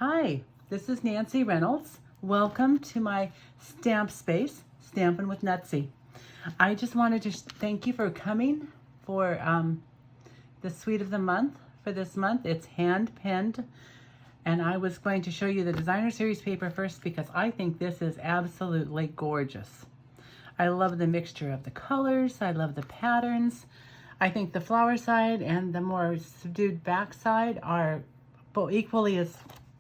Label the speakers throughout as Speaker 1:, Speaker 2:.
Speaker 1: Hi, this is Nancy Reynolds. Welcome to my stamp space, Stampin' with Nutsy. I just wanted to thank you for coming for the Suite of the Month for this month. It's hand penned, and I was going to show you the designer series paper first because I think this is absolutely gorgeous. I love the mixture of the colors. I love the patterns. I think the flower side and the more subdued back side are both equally as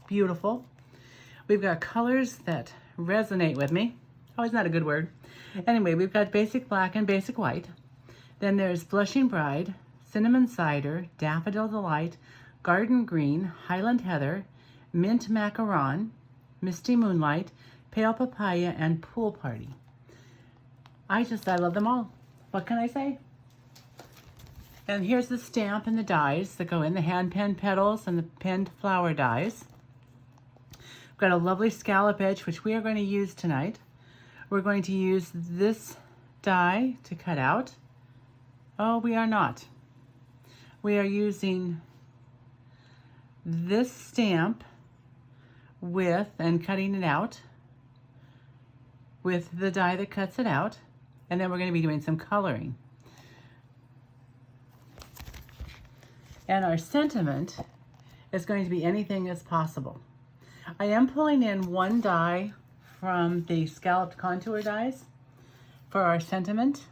Speaker 1: beautiful. We've got colors that resonate with me. Oh, it's not a good word. Anyway, we've got basic black and basic white. Then there's Blushing Bride, Cinnamon Cider, Daffodil Delight, Garden Green, Highland Heather, Mint Macaron, Misty Moonlight, Pale Papaya, and Pool Party. I love them all. What can I say? And here's the stamp and the dies that go in, the hand penned petals and the penned flower dies. We've got a lovely scallop edge, which we are going to use tonight. We're going to use this die to cut out. Oh, we are not. We are using this stamp and cutting it out with the die that cuts it out. And then we're going to be doing some coloring. And our sentiment is going to be anything as possible. I am pulling in one die from the scalloped contour dies for our sentiment.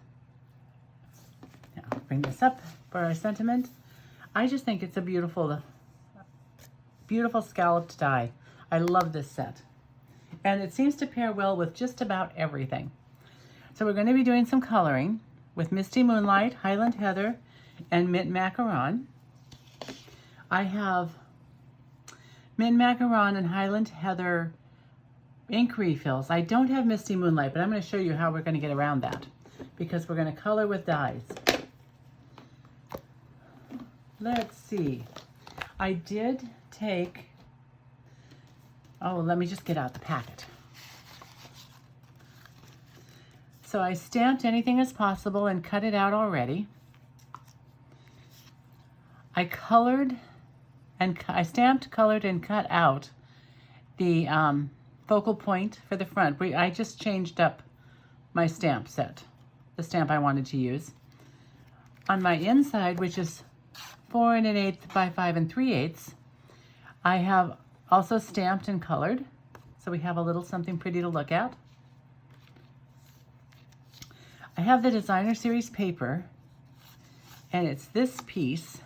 Speaker 1: Now, I'll bring this up for our sentiment. I just think it's a beautiful, beautiful scalloped die. I love this set. And it seems to pair well with just about everything. So we're going to be doing some coloring with Misty Moonlight, Highland Heather, and Mint Macaron. I have Mint Macaron and Highland Heather ink refills. I don't have Misty Moonlight, but I'm going to show you how we're going to get around that because we're going to color with dyes. Let's see. I did take, let me just get out the packet. So I stamped anything as possible and cut it out already. I colored and I stamped, colored, and cut out the focal point for the front. I just changed up my stamp set, the stamp I wanted to use. On my inside, which is 4 1/8 by 5 3/8, I have also stamped and colored. So we have a little something pretty to look at. I have the designer series paper, and it's this piece.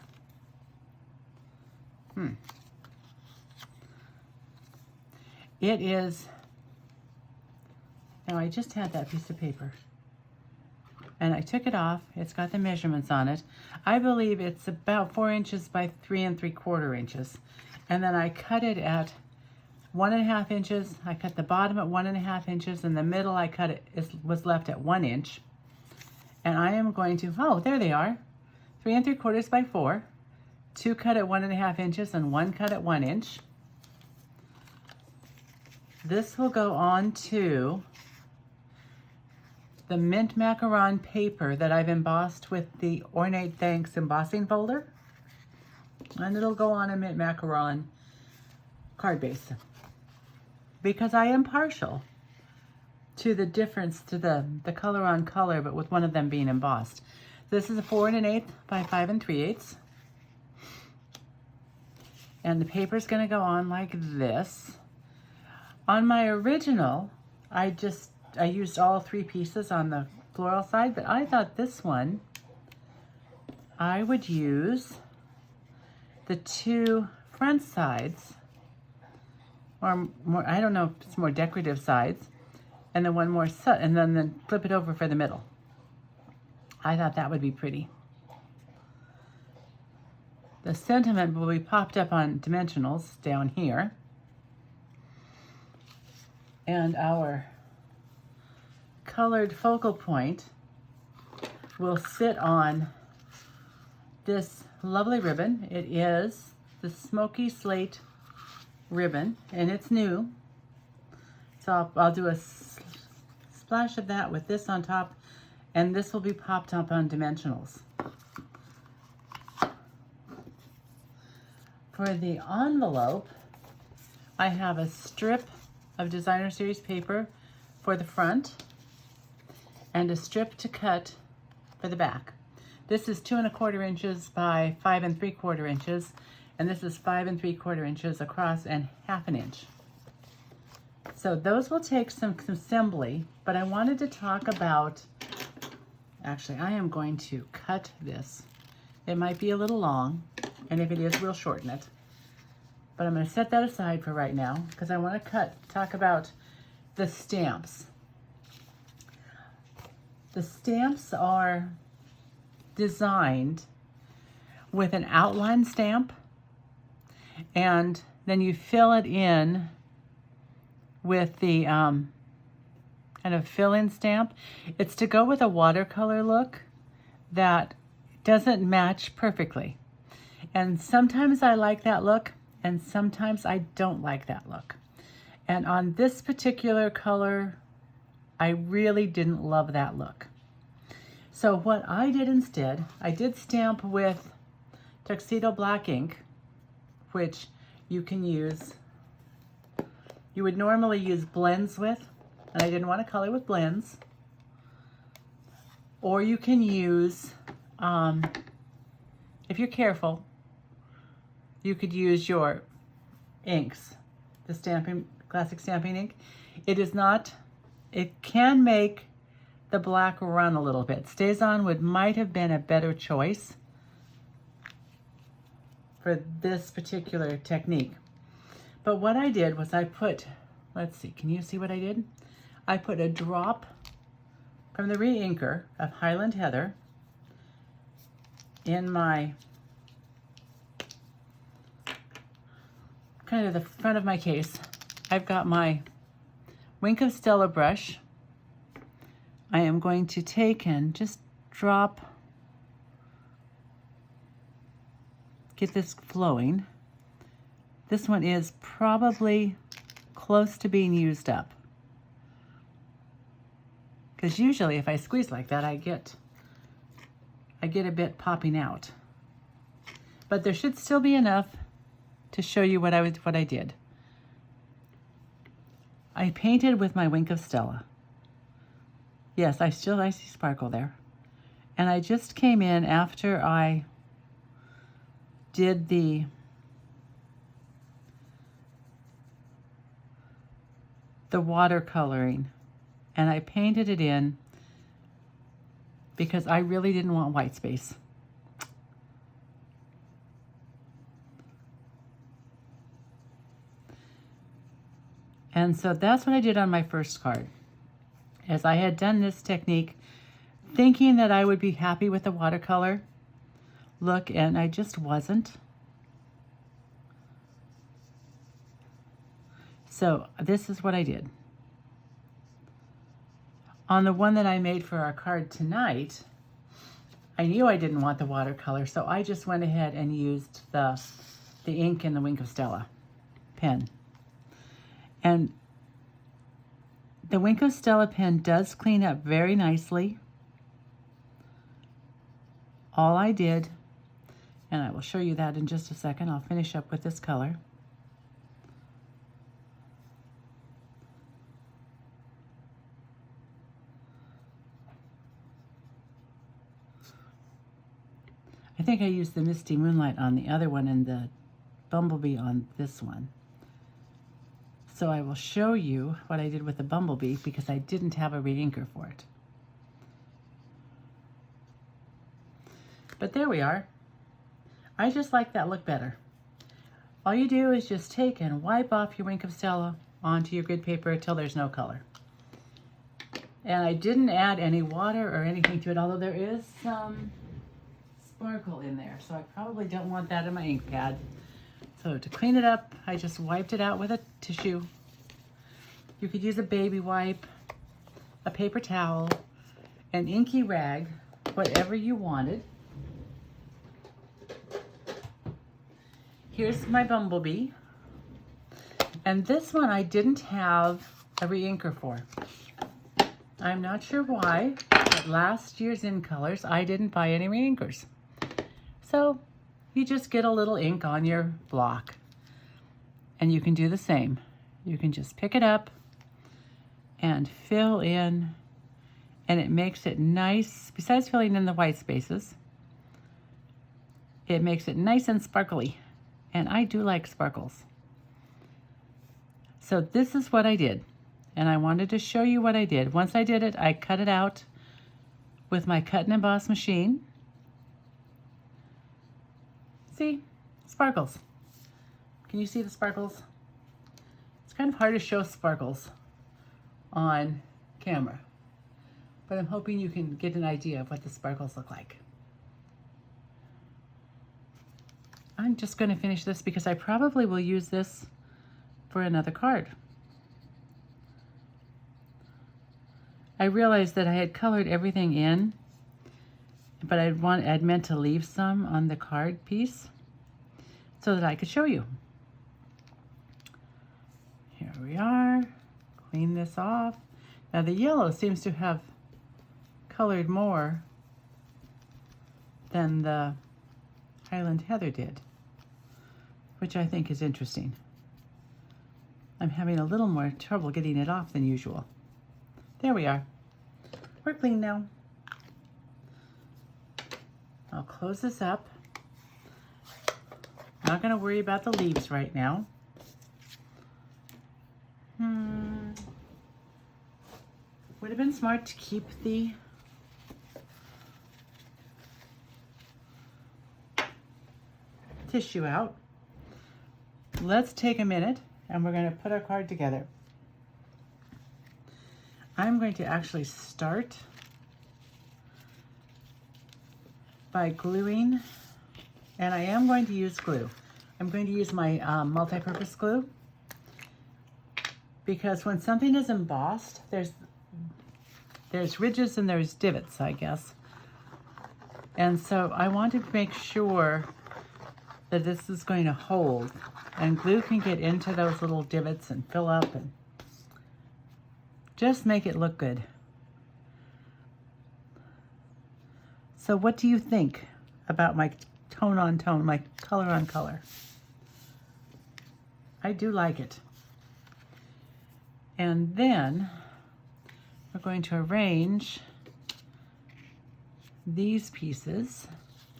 Speaker 1: It is, now I just had that piece of paper and I took it off. It's got the measurements on it. I believe it's about 4 inches by 3 3/4 inches. And then I cut it at 1.5 inches. I cut the bottom at 1.5 inches, and the middle I cut it was left at 1 inch. And I am going to, oh, there they are, 3 3/4 by 4. 2 cut at 1.5 inches and 1 cut at 1 inch. This will go on to the Mint Macaron paper that I've embossed with the Ornate Thanks embossing folder. And it'll go on a Mint Macaron card base. Because I am partial to the difference to the color on color, but with one of them being embossed. This is a 4 1/8 by 5 3/8. And the paper is going to go on like this. On my original, I used all 3 pieces on the floral side, but I thought this one, I would use the 2 front sides, or more, I don't know if it's more decorative sides, and then one more set, and then flip it over for the middle. I thought that would be pretty. The sentiment will be popped up on dimensionals down here. And our colored focal point will sit on this lovely ribbon. It is the Smoky Slate ribbon, and it's new. So I'll do a splash of that with this on top, and this will be popped up on dimensionals. For the envelope, I have a strip of designer series paper for the front and a strip to cut for the back. This is 2 1/4 inches by 5 3/4 inches, and this is 5 3/4 inches across and 1/2 inch. So those will take some assembly, but I wanted to talk about, actually I am going to cut this. It might be a little long, and if it is, we'll shorten it. But I'm going to set that aside for right now because I want to talk about the stamps. The stamps are designed with an outline stamp, and then you fill it in with the kind of fill-in stamp. It's to go with a watercolor look that doesn't match perfectly. And sometimes I like that look, and sometimes I don't like that look. And on this particular color, I really didn't love that look. So what I did instead, I did stamp with Tuxedo Black ink, which you can use, you would normally use blends with, and I didn't want to color with blends. Or you can use, if you're careful, you could use your inks, the stamping, classic stamping ink. It is not, it can make the black run a little bit. StazOn might have been a better choice for this particular technique. But what I did was I put, let's see, can you see what I did? I put a drop from the re-inker of Highland Heather in my, kind of the front of my case. I've got my Wink of Stella brush. I am going to take and just drop, get this flowing. This one is probably close to being used up, because usually if I squeeze like that, I get a bit popping out. But there should still be enough to show you what I did. I painted with my Wink of Stella. Yes, I see sparkle there. And I just came in after I did the watercoloring, and I painted it in because I really didn't want white space. And so that's what I did on my first card, as I had done this technique thinking that I would be happy with the watercolor look, and I just wasn't. So this is what I did. On the one that I made for our card tonight, I knew I didn't want the watercolor, so I just went ahead and used the ink in the Wink of Stella pen. And the Wink of Stella pen does clean up very nicely. All I did, and I will show you that in just a second, I'll finish up with this color. I think I used the Misty Moonlight on the other one and the Bumblebee on this one. So I will show you what I did with the Bumblebee because I didn't have a re-inker for it. But there we are. I just like that look better. All you do is just take and wipe off your Wink of Stella onto your grid paper until there's no color. And I didn't add any water or anything to it, although there is some sparkle in there, so I probably don't want that in my ink pad. So to clean it up, I just wiped it out with a tissue. You could use a baby wipe, a paper towel, an inky rag, whatever you wanted. Here's my Bumblebee. And this one I didn't have a re-inker for. I'm not sure why, but last year's In Colors, I didn't buy any re-inkers. So you just get a little ink on your block. And you can do the same. You can just pick it up and fill in, and it makes it nice. Besides filling in the white spaces, it makes it nice and sparkly. And I do like sparkles. So this is what I did. And I wanted to show you what I did. Once I did it, I cut it out with my cut and emboss machine. See? Sparkles. Can you see the sparkles? It's kind of hard to show sparkles on camera, but I'm hoping you can get an idea of what the sparkles look like. I'm just going to finish this because I probably will use this for another card. I realized that I had colored everything in, but I'd meant to leave some on the card piece so that I could show you. Here we are. Clean this off. Now the yellow seems to have colored more than the Highland Heather did, which I think is interesting. I'm having a little more trouble getting it off than usual. There we are. We're clean now. I'll close this up. Not going to worry about the leaves right now. Would have been smart to keep the tissue out. Let's take a minute and we're going to put our card together. I'm going to actually start by gluing, and I am going to use glue. I'm going to use my multi-purpose glue because when something is embossed, there's ridges and there's divots, I guess. And so I want to make sure that this is going to hold, and glue can get into those little divots and fill up and just make it look good. So what do you think about my tone on tone, my color on color? I do like it. And then we're going to arrange these pieces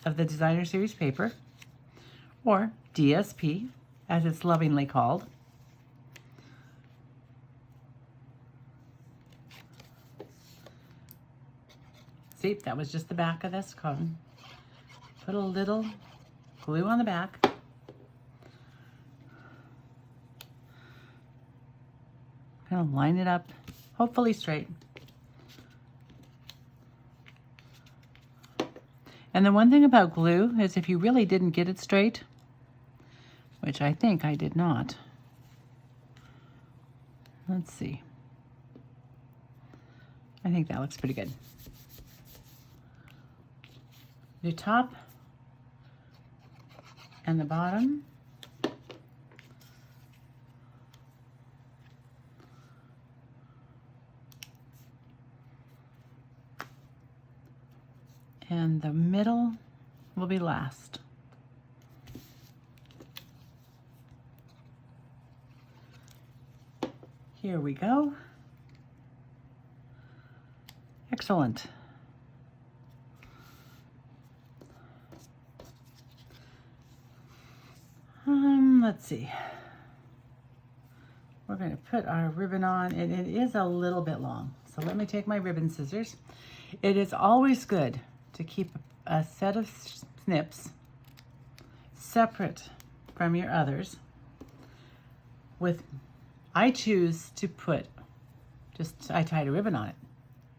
Speaker 1: of the Designer Series paper, or DSP, as it's lovingly called. See, that was just the back of this cone. Put a little glue on the back. Kind of line it up, hopefully straight. And the one thing about glue is if you really didn't get it straight, which I think I did not. Let's see. I think that looks pretty good. The top and the bottom. And the middle will be last. Here we go. Excellent. Let's see. We're going to put our ribbon on, and it is a little bit long. So let me take my ribbon scissors. It is always good to keep a set of snips separate from your others. I choose to put I tied a ribbon on it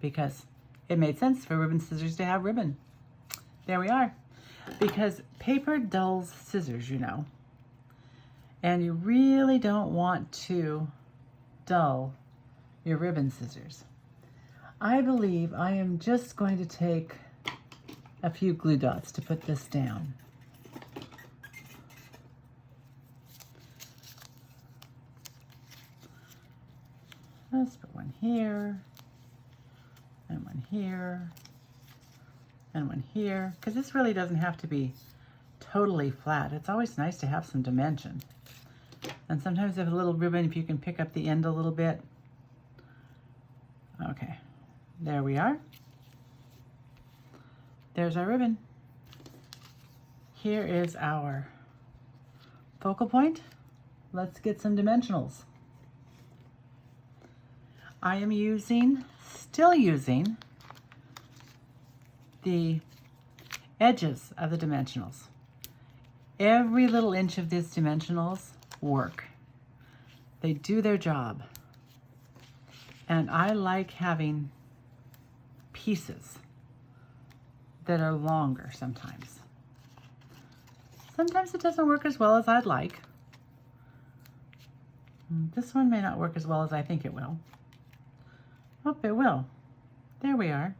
Speaker 1: because it made sense for ribbon scissors to have ribbon. There we are. Because paper dulls scissors, you know. And you really don't want to dull your ribbon scissors. I believe I am just going to take a few glue dots to put this down. Let's put one here, and one here, and one here, because this really doesn't have to be totally flat. It's always nice to have some dimension. And sometimes with a little ribbon, if you can pick up the end a little bit. Okay, there we are. There's our ribbon. Here is our focal point. Let's get some dimensionals. I am still using the edges of the dimensionals. Every little inch of these dimensionals work. They do their job. And I like having pieces that are longer sometimes. Sometimes it doesn't work as well as I'd like. This one may not work as well as I think it will. Oh, it will. There we are.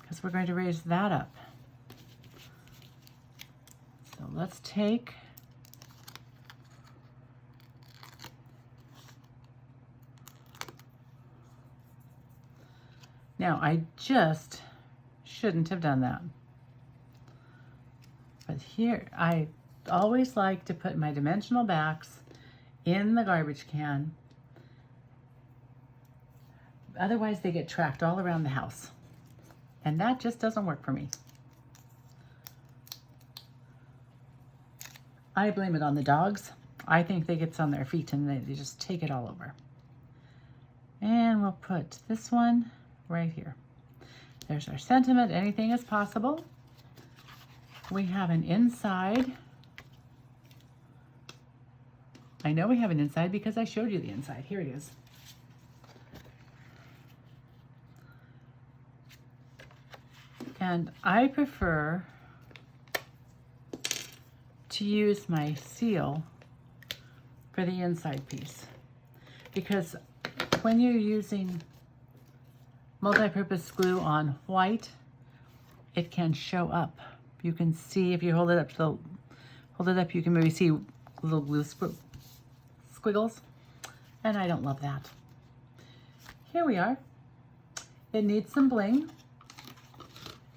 Speaker 1: Because we're going to raise that up. So let's take now, I just shouldn't have done that. But here, I always like to put my dimensional backs in the garbage can. Otherwise, they get tracked all around the house. And that just doesn't work for me. I blame it on the dogs. I think they get on their feet and they just take it all over. And we'll put this one right here. There's our sentiment. Anything is possible. We have an inside. I know we have an inside because I showed you the inside. Here it is. And I prefer to use my seal for the inside piece, because when you're using multi-purpose glue on white, it can show up. You can see if you hold it up, you can maybe see little glue squiggles, and I don't love that. Here we are. It needs some bling,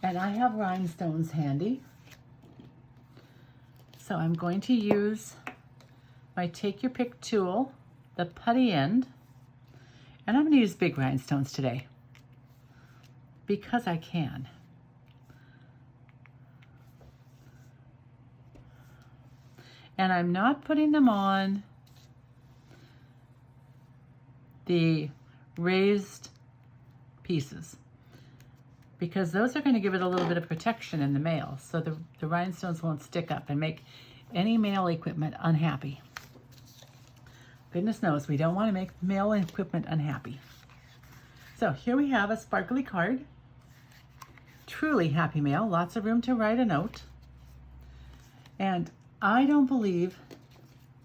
Speaker 1: and I have rhinestones handy. So I'm going to use my Take Your Pick tool, the putty end, and I'm going to use big rhinestones today because I can. And I'm not putting them on the raised pieces because those are going to give it a little bit of protection in the mail, so the rhinestones won't stick up and make any mail equipment unhappy. Goodness knows we don't want to make mail equipment unhappy. So here we have a sparkly card. Truly happy mail, lots of room to write a note. And I don't believe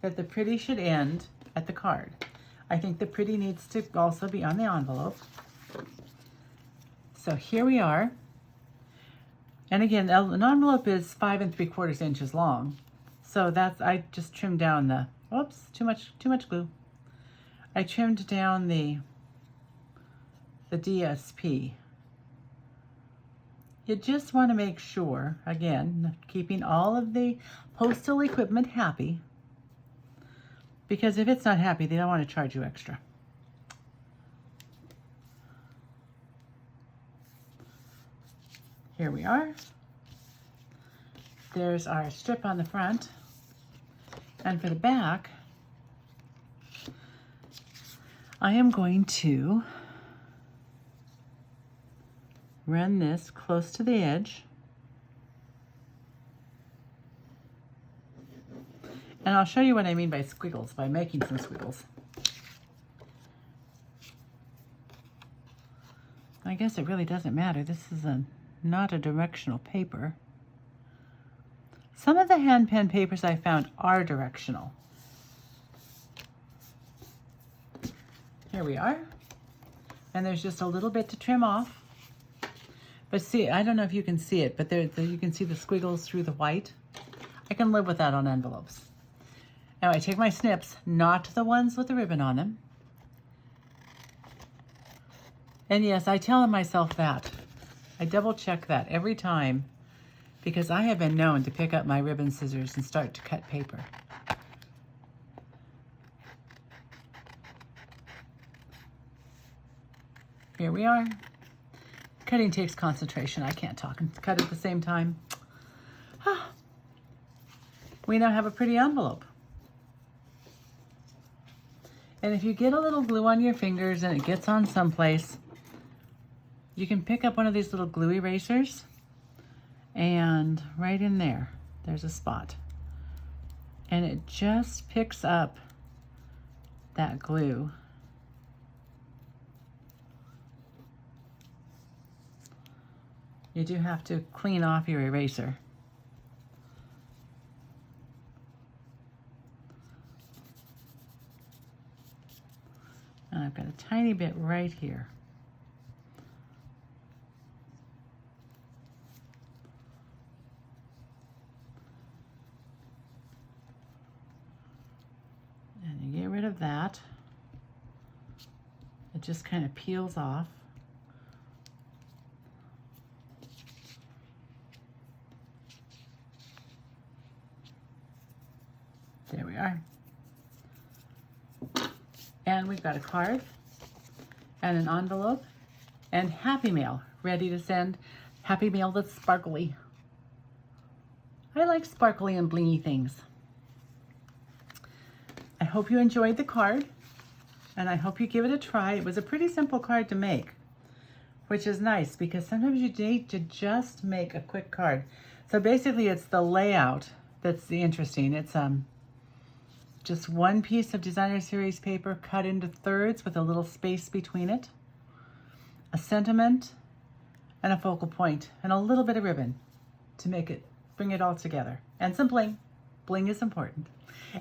Speaker 1: that the pretty should end at the card. I think the pretty needs to also be on the envelope. So here we are. And again, an envelope is 5 3/4 inches long. So that's, I just trimmed down the, oops, too much glue. I trimmed down the DSP. You just want to make sure, again, keeping all of the postal equipment happy, because if it's not happy, they don't want to charge you extra. Here we are. There's our strip on the front. And for the back, I am going to run this close to the edge. And I'll show you what I mean by squiggles, by making some squiggles. I guess it really doesn't matter. This is not a directional paper. Some of the hand pen papers I found are directional. Here we are. And there's just a little bit to trim off. But see, I don't know if you can see it, but you can see the squiggles through the white. I can live with that on envelopes. Now I take my snips, not the ones with the ribbon on them. And yes, I tell myself that. I double check that every time, because I have been known to pick up my ribbon scissors and start to cut paper. here we are. Cutting takes concentration. I can't talk and cut at the same time. We now have a pretty envelope. And if you get a little glue on your fingers and it gets on someplace, you can pick up one of these little glue erasers, and right in there, there's a spot. And it just picks up that glue. You do have to clean off your eraser. And I've got a tiny bit right here. And you get rid of that. It just kind of peels off. There we are. And we've got a card and an envelope and Happy Mail ready to send. Happy Mail that's sparkly. I like sparkly and blingy things. I hope you enjoyed the card, and I hope you give it a try. It was a pretty simple card to make, which is nice because sometimes you need to just make a quick card. So basically it's the layout that's interesting. It's just one piece of designer series paper cut into thirds with a little space between it, a sentiment, and a focal point, and a little bit of ribbon to make it, bring it all together. And some bling. Bling is important.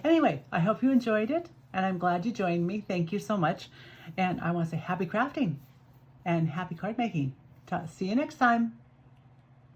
Speaker 1: Anyway, I hope you enjoyed it, and I'm glad you joined me. Thank you so much. And I want to say happy crafting and happy card making. See you next time.